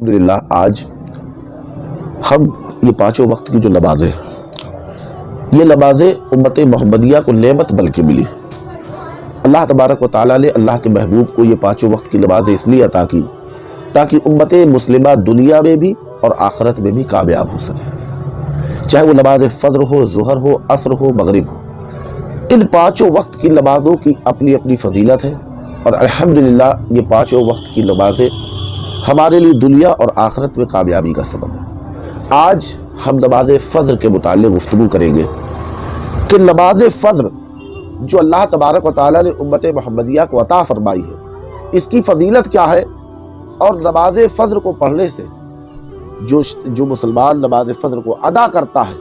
الحمدللہ آج ہم یہ پانچوں وقت کی جو نمازیں یہ نمازیں امت محمدیہ کو نعمت بلکہ ملی۔ اللہ تبارک و تعالیٰ نے اللہ کے محبوب کو یہ پانچوں وقت کی نمازیں اس لیے عطا کی تاکہ امت مسلمہ دنیا میں بھی اور آخرت میں بھی کامیاب ہو سکے، چاہے وہ نماز فجر ہو، ظہر ہو، عصر ہو، مغرب ہو۔ ان پانچوں وقت کی نمازوں کی اپنی اپنی فضیلت ہے، اور الحمدللہ یہ پانچوں وقت کی نمازیں ہمارے لیے دنیا اور آخرت میں کامیابی کا سبب ہے۔ آج ہم نماز فجر کے متعلق گفتگو کریں گے کہ نماز فجر جو اللہ تبارک و تعالیٰ نے امت محمدیہ کو عطا فرمائی ہے، اس کی فضیلت کیا ہے، اور نماز فجر کو پڑھنے سے جو مسلمان نماز فجر کو ادا کرتا ہے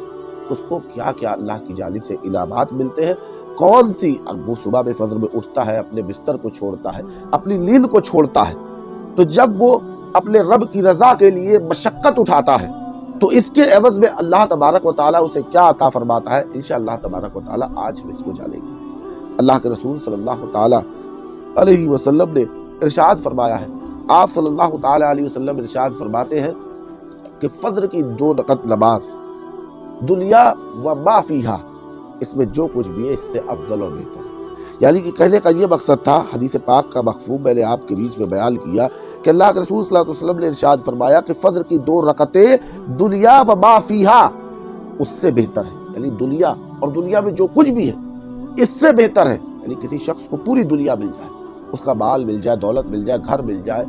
اس کو کیا کیا اللہ کی جانب سے انعامات ملتے ہیں، کون سی وہ صبح میں فجر میں اٹھتا ہے، اپنے بستر کو چھوڑتا ہے، اپنی نیند کو چھوڑتا ہے، تو جب وہ اپنے رب کی رضا کے لیے مشقت اٹھاتا ہے تو اس کے عوض میں اللہ تبارک و تعالیٰ اسے کیا عطا فرماتا ہے، انشاءاللہ تبارک و تعالیٰ آج ہم اس کو جانیں گے۔ اللہ کے رسول صلی اللہ تعالیٰ علیہ وسلم نے ارشاد فرمایا ہے، آپ صلی اللہ تعالیٰ علیہ وسلم ارشاد فرماتے ہیں کہ فجر کی 2 رکعت نماز دنیا و ما فیہا، اس میں جو کچھ بھی ہے اس سے افضل اور بہتر ہے۔ یعنی کہ کہنے کا یہ مقصد تھا، حدیث پاک کا مفہوم میں نے آپ کے بیچ میں بیان کیا کہ اللہ کے رسول صلی اللہ علیہ وسلم نے ارشاد فرمایا کہ فجر کی 2 رکعتیں دنیا و ما فیہا اس سے بہتر ہے، یعنی دنیا اور دنیا میں جو کچھ بھی ہے اس سے بہتر ہے۔ یعنی کسی شخص کو پوری دنیا مل جائے، اس کا مال مل جائے، دولت مل جائے، گھر مل جائے،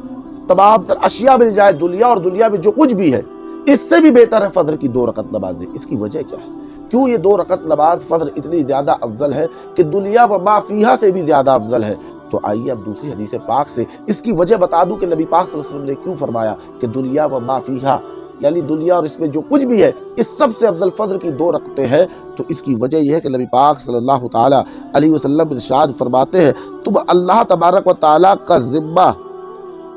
تمام تر اشیاء مل جائے، دنیا اور دنیا میں جو کچھ بھی ہے اس سے بھی بہتر ہے فجر کی 2 رکعت نمازیں۔ اس کی وجہ کیا ہے؟ کیوں یہ 2 رکعت نماز فجر اتنی زیادہ افضل ہے کہ دنیا و ما فیہا سے بھی زیادہ افضل ہے؟ تو آئیے اب دوسری حدیث پاک سے اس کی وجہ بتا دوں کہ نبی پاک صلی اللہ علیہ وسلم نے کیوں فرمایا کہ دنیا و ما فیہا، یعنی دنیا اور اس میں جو کچھ بھی ہے اس سب سے افضل فجر کی 2 رکعتیں ہیں۔ تو اس کی وجہ یہ ہے کہ نبی پاک صلی اللہ تعالیٰ علیہ وسلم ارشاد فرماتے ہیں، تم اللہ تبارک و تعالیٰ کا ذمہ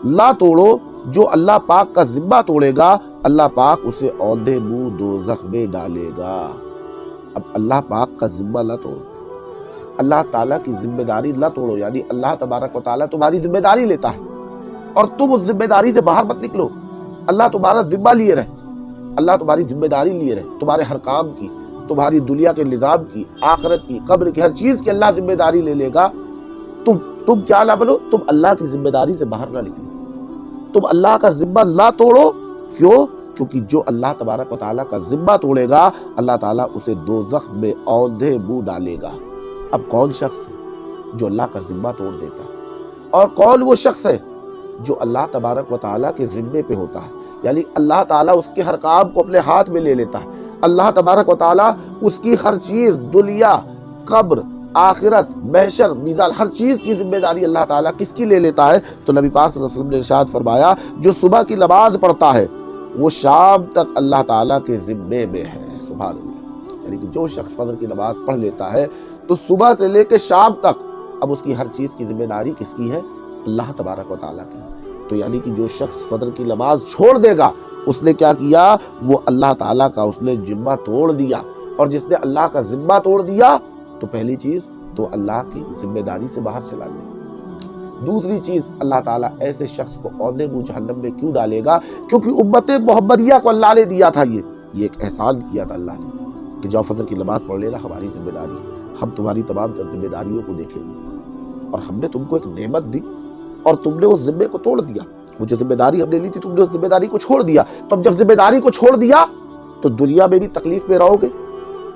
نہ توڑو، جو اللہ پاک کا ذمہ توڑے گا اللہ پاک اسے اوندھے منہ دوزخ میں ڈالے گا۔ اب اللہ پاک کا ذمہ نہ توڑو، اللہ تعالیٰ کی ذمہ داری نہ توڑو، یعنی اللہ تبارک و تعالیٰ تمہاری ذمہ داری لیتا ہے اور تم اس ذمہ داری سے باہر مت نکلو۔ اللہ تمہارا ذمہ لیے رہے، اللہ تمہاری ذمہ داری لیے رہے، تمہارے ہر کام کی، تمہاری دنیا کے نظام کی، آخرت کی، قبر کی، ہر چیز کی اللہ ذمہ داری لے لے گا۔ تم کیا نہ بنو، تم اللہ کی ذمہ داری سے باہر نہ نکلو، تم اللہ کا ذمہ نہ توڑو۔ کیوں؟ کیونکہ جو اللہ تبارک و تعالیٰ کا ذمہ توڑے گا اللہ تعالیٰ اسے دوزخ میں اوندھے منہ ڈالے گا۔ اب کون شخص ہے جو اللہ کا ذمہ توڑ دیتا ہے، اور کون وہ شخص ہے جو اللہ تبارک و تعالیٰ کے ذمے پہ ہوتا ہے، یعنی اللہ تعالیٰ اس کے ہر کام کو اپنے ہاتھ میں لے لیتا ہے، اللہ تبارک و تعالیٰ اس کی ہر چیز، دنیا، قبر، آخرت، محشر، میزان، ہر چیز کی ذمہ داری اللہ تعالیٰ کس کی لے لیتا ہے؟ تو نبی پاک صلی اللہ علیہ وسلم نے ارشاد فرمایا، جو صبح کی نماز پڑھتا ہے وہ شام تک اللہ تعالیٰ کے ذمے میں ہے۔ سبحان اللہ، یعنی کہ جو شخص فجر کی نماز پڑھ لیتا ہے تو صبح سے لے کے شام تک اب اس کی ہر چیز کی ذمہ داری کس کی ہے؟ اللہ تبارک و تعالیٰ کی۔ تو یعنی کہ جو شخص فجر کی نماز چھوڑ دے گا اس نے کیا کیا؟ وہ اللہ تعالیٰ کا اس نے ذمہ توڑ دیا، اور جس نے اللہ کا ذمہ توڑ دیا تو پہلی چیز تو اللہ کی ذمہ داری سے باہر چلا گیا۔ دوسری چیز، اللہ تعالیٰ ایسے شخص کو اوندھے منہ جہنم میں کیوں ڈالے گا؟ کیونکہ امت محمدیہ کو اللہ نے دیا تھا، یہ ایک احسان کیا تھا اللہ نے کہ جاؤ فجر کی نماز پڑھ لینا، ہماری ذمہ داری ہے، ہم تمہاری تمام ذمہ داریوں کو دیکھیں گے، اور ہم نے تم کو ایک نعمت دی اور تم نے اس ذمے کو توڑ دیا۔ وہ جو ذمہ داری ہم نے لی تھی تم نے اس ذمہ داری کو چھوڑ دیا، تو اب جب ذمہ داری کو چھوڑ دیا تو دنیا میں بھی تکلیف میں رہو گے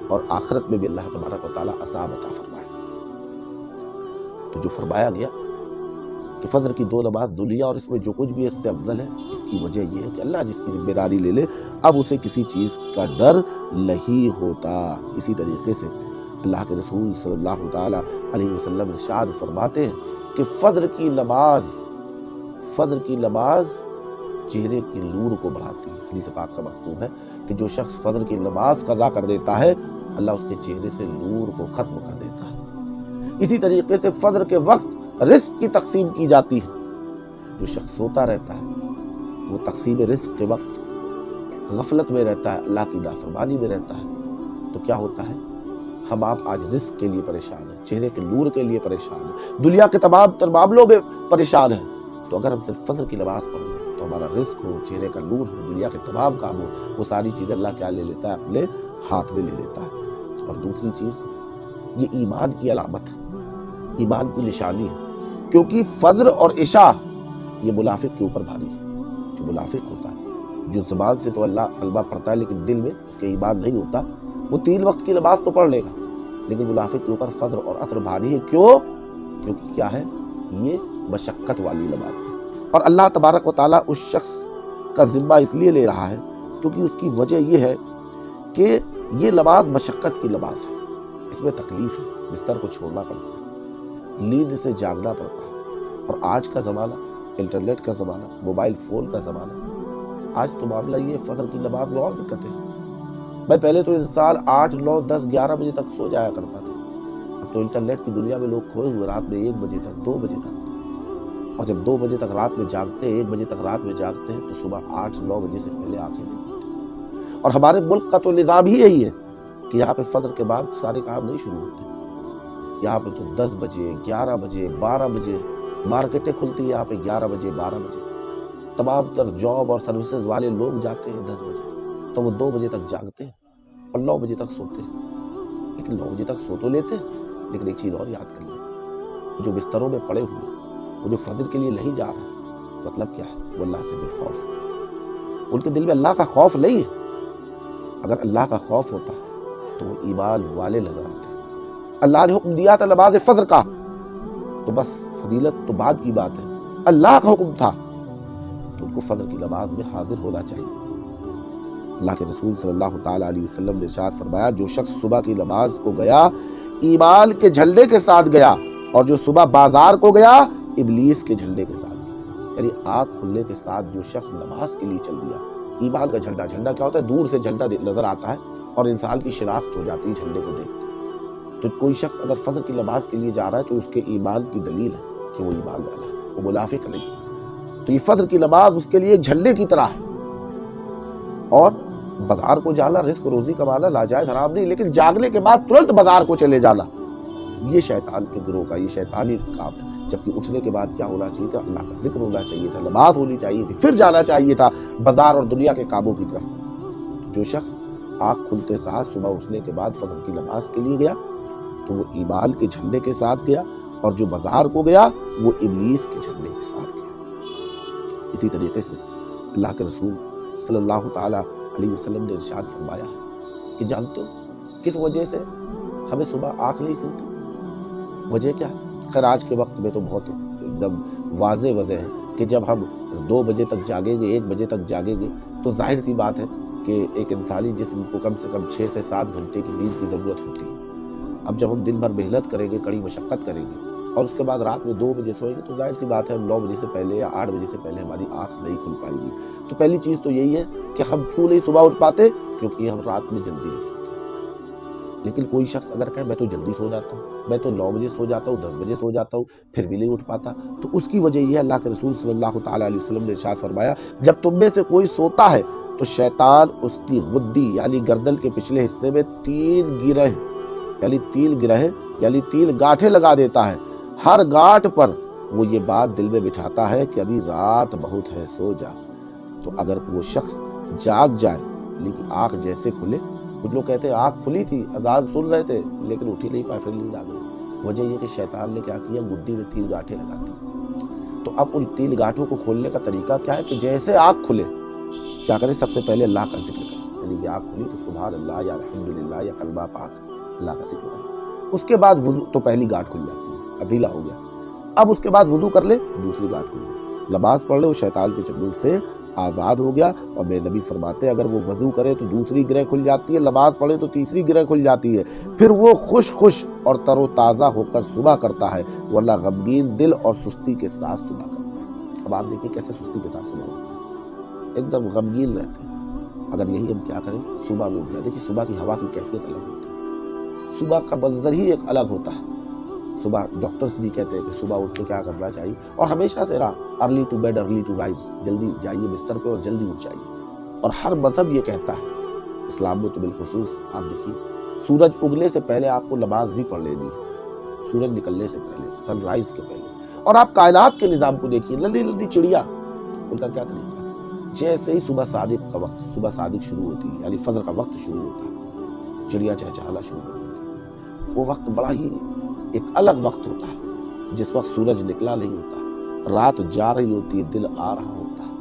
اور آخرت میں بھی اللہ تبارک و تعالیٰ عذاب عطا فرمائے گا۔ تو جو فرمایا گیا کہ فجر کی 2 نماز دنیا اور اس میں جو کچھ بھی اس سے افضل ہے، اس کی وجہ یہ ہے کہ اللہ جس کی ذمہ داری لے لے اب اسے کسی چیز کا ڈر نہیں ہوتا۔ اسی طریقے سے اللہ کے رسول صلی اللہ تعالیٰ علیہ وسلم ارشاد فرماتے ہیں کہ فجر کی نماز چہرے کی نور کو بڑھاتی ہے۔ حدیث پاک کا مفہوم ہے کہ جو شخص فجر کی نماز قضا کر دیتا ہے اللہ اس کے چہرے سے نور کو ختم کر دیتا ہے۔ اسی طریقے سے فجر کے وقت رزق کی تقسیم کی جاتی ہے۔ جو شخص سوتا رہتا ہے وہ تقسیم رزق کے وقت غفلت میں رہتا ہے، اللہ کی نافرمانی میں رہتا ہے، تو کیا ہوتا ہے؟ ہم آپ آج رزق کے لیے پریشان ہیں، چہرے کے نور کے لیے پریشان ہیں، دنیا کے تمام تر معاملوں میں پریشان ہیں۔ تو اگر ہم صرف فجر کی نماز پڑھ لیں، تو ہمارا رزق ہو، چہرے کا نور ہو، دنیا کے تمام کام ہو، وہ ساری چیزیں اللہ کیا لے لیتا ہے؟ اپنے ہاتھ میں لے لیتا ہے۔ اور دوسری چیز، یہ ایمان کی علامت ہے، ایمان کی نشانی ہے، کیونکہ فجر اور عشاء یہ منافق کے اوپر بھاری ہے۔ جو منافق ہوتا ہے، جو زبان سے تو اللہ کلمہ پڑھتا ہے لیکن دل میں اس کے ایمان نہیں ہوتا، وہ 3 وقت کی نماز تو پڑھ لے گا لیکن منافق کے اوپر فجر اور عصر بھاری ہے۔ کیوں؟ کیونکہ کیا ہے؟ یہ مشقت والی نماز ہے، اور اللہ تبارک و تعالیٰ اس شخص کا ذمہ اس لیے لے رہا ہے کیونکہ اس کی وجہ یہ ہے کہ یہ نماز مشقت کی نماز ہے، اس میں تکلیف ہے، بستر کو چھوڑنا پڑتا ہے، نیند سے جاگنا پڑتا ہے۔ اور آج کا زمانہ انٹرنیٹ کا زمانہ، موبائل فون کا زمانہ، آج تو معاملہ یہ فجر کی نماز میں اور دقتیں ہیں۔ میں پہلے تو انسان 8، 9، 10، 11 بجے تک سو جایا کرتا تھا، اب تو انٹرنیٹ کی دنیا میں لوگ کھوئے ہوئے رات میں 1 بجے تک، 2 بجے تک، اور جب 2 بجے تک رات میں جاگتے ہیں، 1 بجے تک رات میں جاگتے ہیں، تو صبح 8، 9 بجے سے پہلے آنکھیں نہیں کھلتی۔ اور ہمارے ملک کا تو نظام ہی یہی ہے کہ یہاں پہ فجر کے بعد سارے کام نہیں شروع ہوتے، یہاں پہ تو 10 بجے، 11 بجے، 12 بجے مارکیٹیں کھلتی ہیں، یہاں پہ 11 بجے، 12 بجے تمام تر جاب اور سروسز والے لوگ جاتے ہیں 10 بجے، تو وہ 2 بجے تک جاگتے ہیں اور 9 بجے تک سوتے ہیں۔ لیکن 9 بجے تک سو تو لیتے ہیں، لیکن ایک چیز اور یاد کر لیں، جو بستروں میں پڑے ہوئے، وہ جو فجر کے لیے نہیں جا رہے، مطلب کیا ہے؟ وہ اللہ سے بے خوف ہے، ان کے دل میں اللہ کا خوف نہیں ہے۔ اگر اللہ کا خوف ہوتا تو وہ ایمان والے نظر آتے۔ اللہ نے حکم دیا تھا نماز فجر کا، تو بس فضیلت تو بعد کی بات ہے، اللہ کا حکم تھا تو ان کو فجر کی نماز میں حاضر ہونا چاہیے۔ اللہ کے رسول صلی اللہ تعالیٰ علیہ وسلم نے ارشاد فرمایا، جو شخص صبح کی نماز کو گیا ایمان کے جھنڈے کے ساتھ گیا، اور جو صبح بازار کو گیا ابلیس کے جھنڈے کے ساتھ گیا۔ یعنی آنکھ کھلنے کے ساتھ جو شخص نماز کے لیے چل دیا، ایمان کا جھنڈا، جھنڈا کیا ہوتا ہے؟ دور سے جھنڈا نظر آتا ہے اور انسان کی شناخت ہو جاتی ہے جھنڈے کو دیکھ کے۔ تو کوئی شخص اگر فجر کی نماز کے لیے جا رہا ہے تو اس کے ایمان کی دلیل ہے کہ وہ ایمان والا ہے، وہ منافق نہیں۔ تو یہ فجر کی نماز اس کے لیے ایک جھنڈے کی طرح ہے۔ اور بازار کو جانا، رزق روزی کمانا ناجائز حرام نہیں، لیکن جاگنے کے بعد ترنت بازار کو چلے جانا، یہ شیطان کے گروہ کا، یہ شیطانی کام ہے۔ جبکہ اٹھنے کے بعد کیا ہونا چاہیے تھا؟ اللہ کا ذکر ہونا چاہیے تھا، نماز ہونی چاہیے تھی، پھر جانا چاہیے تھا بازار اور دنیا کے کاموں کی طرف۔ جو شخص آنکھ کھلتے ساتھ صبح اٹھنے کے بعد فجر کی نماز کے لیے گیا تو وہ ایمان کے جھنڈے کے ساتھ گیا، اور جو بازار کو گیا وہ ابلیس کے جھنڈے کے ساتھ گیا۔ اسی طریقے سے اللہ کے رسول صلی اللہ تعالیٰ علیہ وسلم نے ارشاد فرمایا کہ جانتے ہو کس وجہ سے ہمیں صبح آنکھ نہیں کھلتی؟ وجہ کیا ہے؟ خیر آج کے وقت میں تو بہت ایک دم واضح وجہ ہے کہ جب ہم 2 بجے تک جاگیں گے، 1 بجے تک جاگیں گے، تو ظاہر سی بات ہے کہ ایک انسانی جسم کو کم سے کم 6 سے 7 گھنٹے کی نیند کی ضرورت ہوتی ہے۔ اب جب ہم دن بھر محنت کریں گے، کڑی مشقت کریں گے، اور اس کے بعد رات میں 2 بجے سوئیں گے، تو ظاہر سی بات ہے ہم 9 بجے سے پہلے یا 8 بجے سے پہلے ہماری آنکھ نہیں کھل پائے گی۔ تو پہلی چیز تو یہی ہے کہ ہم کیوں نہیں صبح اٹھ پاتے؟ کیونکہ ہم رات میں جلدی نہیں سوتے۔ لیکن کوئی شخص اگر کہے میں تو جلدی سو جاتا ہوں، میں تو 9 بجے سو جاتا ہوں، 10 بجے سو جاتا ہوں، پھر بھی نہیں اٹھ پاتا، تو اس کی وجہ یہ ہے، اللہ کے رسول صلی اللہ تعالیٰ علیہ وسلم نے ارشاد فرمایا، جب تم میں سے کوئی سوتا ہے تو شیطان اس کی غدی یعنی گردن کے پچھلے حصے میں 3 گرہ یعنی 3 گانٹھیں لگا دیتا ہے۔ ہر گانٹھ پر وہ یہ بات دل میں بٹھاتا ہے کہ ابھی رات بہت ہے، سو جا۔ تو اگر وہ شخص جاگ جائے لیکن آنکھ جیسے کھلے، کچھ لوگ کہتے ہیں آنکھ کھلی تھی، اذان سن رہے تھے لیکن اٹھ ہی نہیں پائے، پھر نیند آ گئی۔ وجہ یہ کہ شیطان نے کیا کیا؟ گدی میں 3 گانٹھیں لگا دی۔ تو اب ان 3 گانٹھوں کو کھولنے کا طریقہ کیا ہے کہ جیسے آنکھ کھلے کیا کریں؟ سب سے پہلے اللہ کا ذکر کریں، یعنی کہ آنکھ کھلی تو سبحان اللہ یا الحمدللہ یا کلمہ پاک اللہ کا ذکر کریں۔ اس کے بعد وضو، تو پہلی گانٹھ کھل جاتی ہے، اب ڈھیلا ہو گیا، اب اس کے بعد وضو کر لے، دوسری گانٹھ کھل گئی، نماز پڑھ لے، وہ شیطان کے چنگل سے آزاد ہو گیا۔ اور میرے نبی فرماتے ہیں اگر وہ وضو کرے تو دوسری گرہ کھل جاتی ہے، نماز پڑھے تو تیسری گرہ کھل جاتی ہے، پھر وہ خوش اور تر و تازہ ہو کر صبح کرتا ہے، ورنہ غمگین دل اور سستی کے ساتھ صبح کرتا ہے۔ اب آپ دیکھیں کیسے سستی کے ساتھ صبح ہوتا ہے، ایک دم غمگین رہتے ہیں۔ اگر یہی ہم کیا کریں؟ صبح میں اٹھ جائیں۔ دیکھیے صبح کی ہوا کی کیفیت الگ ہوتی ہے، صبح کا منظر ہی ایک الگ ہوتا ہے۔ صبح ڈاکٹرز بھی کہتے ہیں کہ صبح اٹھ کے کیا کرنا چاہیے، اور ہمیشہ سے رہا early to bed early to rise, جلدی جائیے بستر پہ اور جلدی اٹھ جائیے۔ اور ہر مذہب یہ کہتا ہے، اسلام میں تو بالخصوص آپ دیکھیے سورج اگنے سے پہلے آپ کو نماز بھی پڑھ لینی ہے، سورج نکلنے سے پہلے، سن رائز کے پہلے۔ اور آپ کائنات کے نظام کو دیکھیے، للی للی چڑیا ان کا کیا طریقہ ہے؟ جیسے ہی صبح صادق کا وقت، صبح صادق شروع ہوتی ہے یعنی فجر کا وقت شروع ہوتا ہے، چڑیا چہچہانا شروع ہو جاتی ہے، وہ وقت بڑا ہی ایک الگ وقت ہوتا ہے، جس وقت سورج نکلا نہیں ہوتا، رات جا رہی ہوتی ہے، دل آ رہا ہوتا ہے۔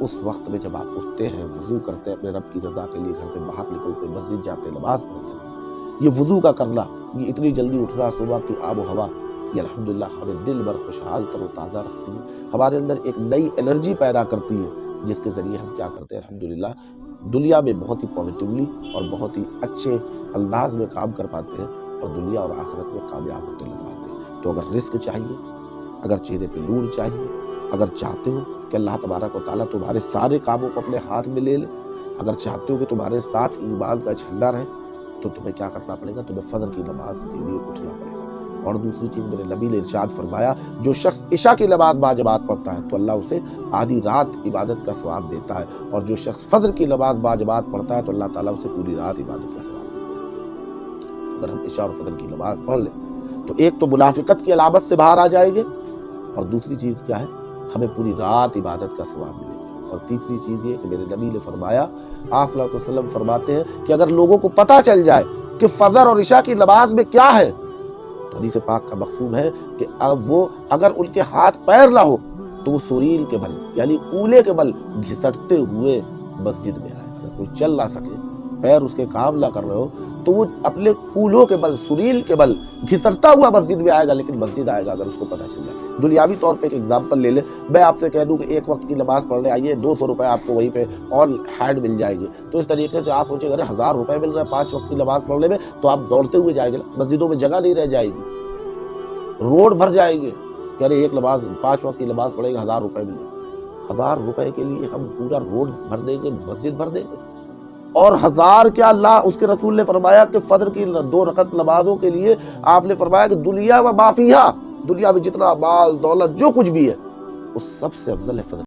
اس وقت میں جب آپ اٹھتے ہیں، وضو کرتے ہیں، اپنے رب کی رضا کے لیے گھر سے باہر نکلتے، مسجد جاتے، نماز پڑھتے ہیں، یہ وضو کا کرنا، یہ اتنی جلدی اٹھنا، صبح کی آب و ہوا، یہ الحمدللہ ہمیں دل بھر خوشحال تر و تازہ رکھتی ہے، ہمارے اندر ایک نئی انرجی پیدا کرتی ہے، جس کے ذریعے ہم کیا کرتے ہیں الحمدللہ دنیا میں بہت ہی پازیٹیولی اور بہت ہی اچھے انداز میں کام کر پاتے ہیں، اور دنیا اور آخرت میں کامیاب ہوتے نظر آتے ہیں۔ تو اگر رزق چاہیے، اگر چہرے پہ نور چاہیے، اگر چاہتے ہو کہ اللہ تبارک و تعالیٰ تمہارے سارے کاموں کو اپنے ہاتھ میں لے لے، اگر چاہتے ہو کہ تمہارے ساتھ ایمان کا جھنڈا رہے، تو تمہیں کیا کرنا پڑے گا؟ تمہیں فجر کی نماز کے لیے اٹھنا پڑے گا۔ اور دوسری چیز میرے نبی نے ارشاد فرمایا، جو شخص عشاء کی نماز باجماعت پڑھتا ہے تو اللہ اسے آدھی رات عبادت کا ثواب دیتا ہے، اور جو شخص فجر کی نماز باجماعت پڑھتا ہے تو اللہ تعالیٰ اسے پوری رات عبادت کا ثواب دیتا ہے۔ اگر ہم عشاء اور فجر کی نماز پڑھ لیں تو ایک تو منافقت کی علامت سے باہر آ جائیں گے، اور دوسری چیز کیا ہے؟ ہمیں پوری رات عبادت کا ثواب ملے گا۔ اور تیسری چیز یہ کہ میرے نبی نے فرمایا، آپ صلی اللہ علیہ وسلم فرماتے ہیں کہ اگر لوگوں کو پتہ چل جائے کہ فجر اور عشاء کی نماز میں کیا ہے، تو حدیث پاک کا مفہوم ہے کہ اب وہ اگر ان کے ہاتھ پیر نہ ہو تو وہ سریل کے بل یعنی اولے کے بل گھسٹتے ہوئے مسجد میں آئے۔ اگر کوئی چل نہ سکے، پیر اس کے کام نہ کر رہے ہو، تو وہ اپنے اولوں کے بل، سریل کے بل گھسٹتا ہوا مسجد میں آئے گا، لیکن مسجد آئے گا اگر اس کو پتہ چل جائے۔ دنیاوی طور پہ ایک ایگزامپل لے لیں، میں آپ سے کہہ دوں کہ ایک وقت کی نماز پڑھنے آئیے، 200 روپے آپ کو وہیں پہ آن ہینڈ مل جائیں گے، تو اس طریقے سے آپ سوچیں اگر 1000 روپے مل رہے ہیں 5 وقت کی نماز پڑھنے میں، تو آپ دوڑتے ہوئے جائیں گے نا، مسجدوں میں جگہ نہیں رہ جائے گی، روڈ بھر جائیں گے کہ ارے ایک نماز 5 وقت کی نماز پڑھے گا 1000 روپے ملے گا۔ 1000 روپے کے لیے ہم پورا روڈ بھر دیں گے، مسجد بھر دیں گے؟ اور 1000 کیا، اللہ اس کے رسول نے فرمایا کہ فجر کی 2 رکعت نمازوں کے لیے آپ نے فرمایا کہ دنیا و ما فیہا، دنیا میں جتنا مال دولت جو کچھ بھی ہے، وہ سب سے افضل ہے فجر